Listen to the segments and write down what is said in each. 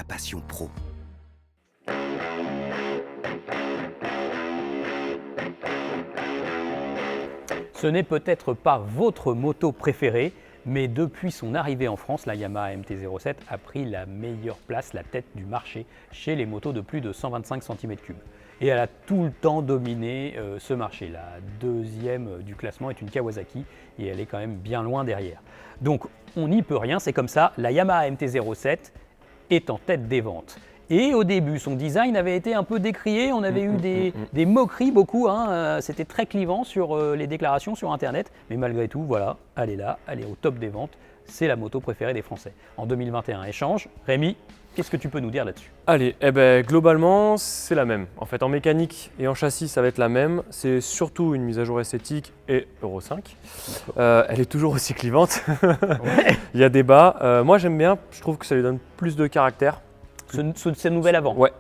passion pro. Ce n'est peut-être pas votre moto préférée, mais depuis son arrivée en France, la Yamaha MT-07 a pris la meilleure place, la tête du marché chez les motos de plus de 125 cm3. Et elle a tout le temps dominé ce marché. La deuxième du classement est une Kawasaki et elle est quand même bien loin derrière. Donc on n'y peut rien, c'est comme ça, la Yamaha MT-07 est en tête des ventes. Et au début, son design avait été un peu décrié, on avait eu des moqueries beaucoup, c'était très clivant sur les déclarations sur Internet, mais malgré tout, voilà, elle est là, elle est au top des ventes, c'est la moto préférée des Français. En 2021, échange. Rémi, qu'est-ce que tu peux nous dire là-dessus? Allez, globalement, c'est la même. En fait, en mécanique et en châssis, ça va être la même. C'est surtout une mise à jour esthétique et Euro 5. Elle est toujours aussi clivante. Ouais. Il y a débat. Moi, j'aime bien. Je trouve que ça lui donne plus de caractère. Ce nouvel avant. Ouais.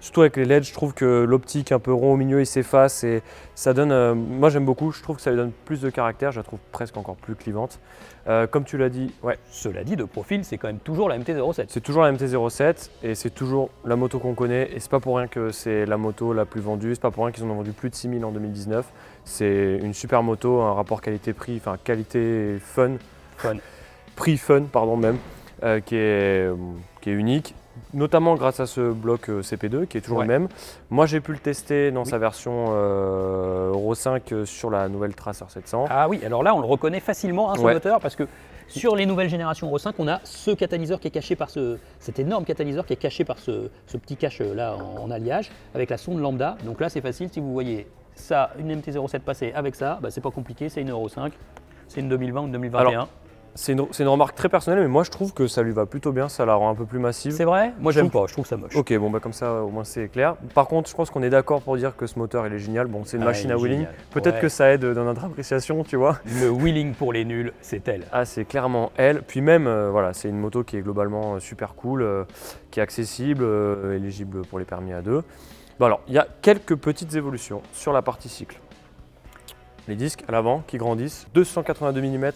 Surtout avec les LED, je trouve que l'optique un peu rond au milieu, il s'efface et ça donne. Moi, j'aime beaucoup. Je trouve que ça lui donne plus de caractère. Je la trouve presque encore plus clivante. Comme tu l'as dit, ouais. Cela dit, de profil, c'est quand même toujours la MT-07. C'est toujours la MT-07 et c'est toujours la moto qu'on connaît. Et c'est pas pour rien que c'est la moto la plus vendue. C'est pas pour rien qu'ils en ont vendu plus de 6000 en 2019. C'est une super moto, un rapport qualité-prix, enfin qualité-fun. Prix-fun, pardon, même, qui est unique. Notamment grâce à ce bloc CP2 qui est toujours le même. Moi j'ai pu le tester dans sa version Euro 5 sur la nouvelle Tracer 700. Ah oui, alors là on le reconnaît facilement ce moteur parce que sur les nouvelles générations Euro 5 on a ce catalyseur qui est caché par cet énorme catalyseur qui est caché par ce petit cache là en alliage avec la sonde lambda. Donc là c'est facile, si vous voyez ça, une MT-07 passer avec ça, c'est pas compliqué, c'est une Euro 5, c'est une 2020 ou une 2021. Alors, c'est une remarque très personnelle, mais moi je trouve que ça lui va plutôt bien, ça la rend un peu plus massive. C'est vrai? Moi j'aime pas, je trouve ça moche. Ok, bon comme ça au moins c'est clair. Par contre, je pense qu'on est d'accord pour dire que ce moteur il est génial. Bon, c'est une machine à wheeling. Peut-être que ça aide dans notre appréciation, tu vois. Le wheeling pour les nuls, c'est elle. Ah, c'est clairement elle. Puis même, voilà, c'est une moto qui est globalement super cool, qui est accessible, éligible pour les permis A2. Bon alors, il y a quelques petites évolutions sur la partie cycle. Les disques à l'avant qui grandissent, 282 mm.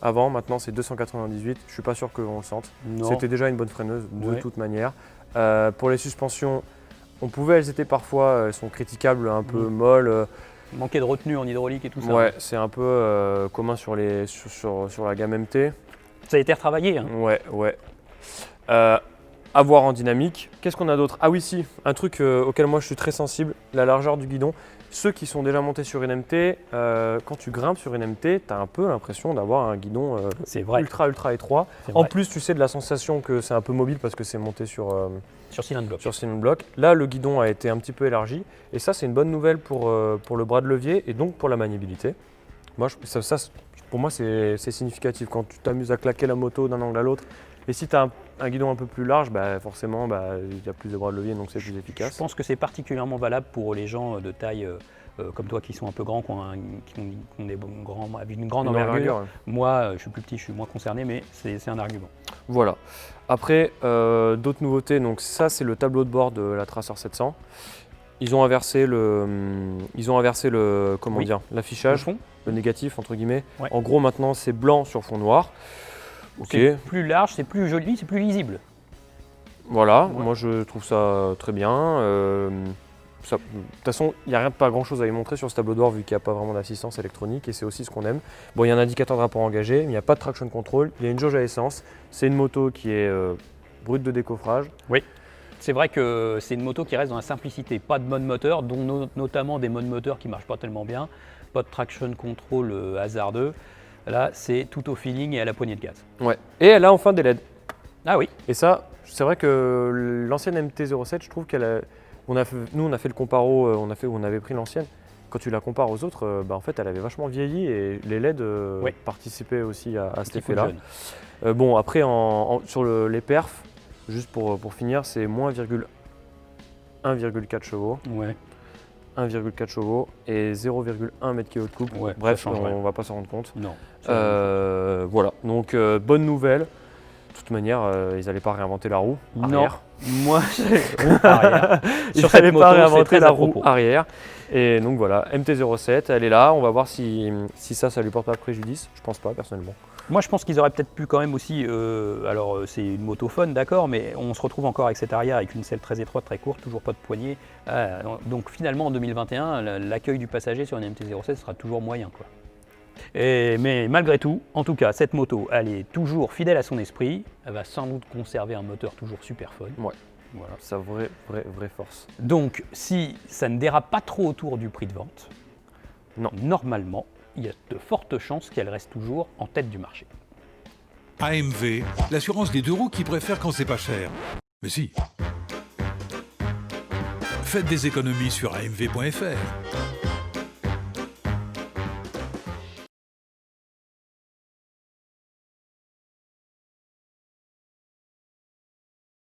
Avant, maintenant c'est 298, je suis pas sûr qu'on le sente. C'était déjà une bonne freineuse de toute manière. Pour les suspensions, elles étaient parfois, elles sont critiquables, un peu molles. Manquait de retenue en hydraulique et tout ça. Ouais, c'est un peu commun sur la gamme MT. Ça a été retravaillé. Hein. Ouais. À voir en dynamique. Qu'est-ce qu'on a d'autre? Ah oui, si, un truc auquel moi je suis très sensible, la largeur du guidon. Ceux qui sont déjà montés sur une MT, quand tu grimpes sur une MT, tu as un peu l'impression d'avoir un guidon ultra étroit. En plus, tu sais de la sensation que c'est un peu mobile parce que c'est monté sur cylinder block. Là, le guidon a été un petit peu élargi et ça, c'est une bonne nouvelle pour le bras de levier et donc pour la maniabilité. Moi, pour moi, c'est significatif quand tu t'amuses à claquer la moto d'un angle à l'autre. Et si tu as un guidon un peu plus large, forcément, il y a plus de bras de levier, donc c'est plus efficace. Je pense que c'est particulièrement valable pour les gens de taille comme toi qui sont un peu grands, qui ont des grands, avec une grande envergure. Ouais. Moi, je suis plus petit, je suis moins concerné, mais c'est un argument. Voilà. Après, d'autres nouveautés, donc ça, c'est le tableau de bord de la Tracer 700. Ils ont inversé l'affichage, le négatif, entre guillemets. Ouais. En gros, maintenant, c'est blanc sur fond noir. C'est plus large, c'est plus joli, c'est plus lisible. Voilà, moi je trouve ça très bien. De toute façon, il n'y a pas grand chose à y montrer sur ce tableau de bord vu qu'il n'y a pas vraiment d'assistance électronique et c'est aussi ce qu'on aime. Bon, il y a un indicateur de rapport engagé, mais il n'y a pas de traction control, il y a une jauge à essence. C'est une moto qui est brute de décoffrage. Oui, c'est vrai que c'est une moto qui reste dans la simplicité. Pas de mode moteur, dont notamment des modes moteurs qui ne marchent pas tellement bien. Pas de traction control hasardeux. Là, c'est tout au feeling et à la poignée de gaz. Ouais. Et elle a enfin des LED. Ah oui. Et ça, c'est vrai que l'ancienne MT-07, je trouve nous on a fait le comparo, on avait pris l'ancienne. Quand tu la compares aux autres, en fait, elle avait vachement vieilli et les LED participaient aussi à cet effet-là. Bon, après, sur les perfs, juste pour finir, c'est moins 1,4 chevaux. Ouais. 1,4 chevaux et 0,1 mètre kg de couple. Ouais, bref, on ne va pas s'en rendre compte. Non. Voilà, donc bonne nouvelle. De toute manière, ils n'allaient pas réinventer la roue arrière. Non, moi, arrière. Ils n'allaient pas réinventer la roue arrière. Et donc voilà, MT-07, elle est là. On va voir si ça lui porte pas préjudice. Je pense pas, personnellement. Moi, je pense qu'ils auraient peut-être pu quand même aussi. Alors, c'est une moto fun, d'accord, mais on se retrouve encore avec cette arrière avec une selle très étroite, très courte, toujours pas de poignée. Donc, finalement, en 2021, l'accueil du passager sur une MT-07 sera toujours moyen, quoi. Mais malgré tout, en tout cas, cette moto, elle est toujours fidèle à son esprit. Elle va sans doute conserver un moteur toujours super fun. Ouais. Voilà. Sa vraie force. Donc, si ça ne dérape pas trop autour du prix de vente, non. Normalement, il y a de fortes chances qu'elle reste toujours en tête du marché. AMV, l'assurance des deux roues qui préfère quand c'est pas cher. Mais si. Faites des économies sur amv.fr.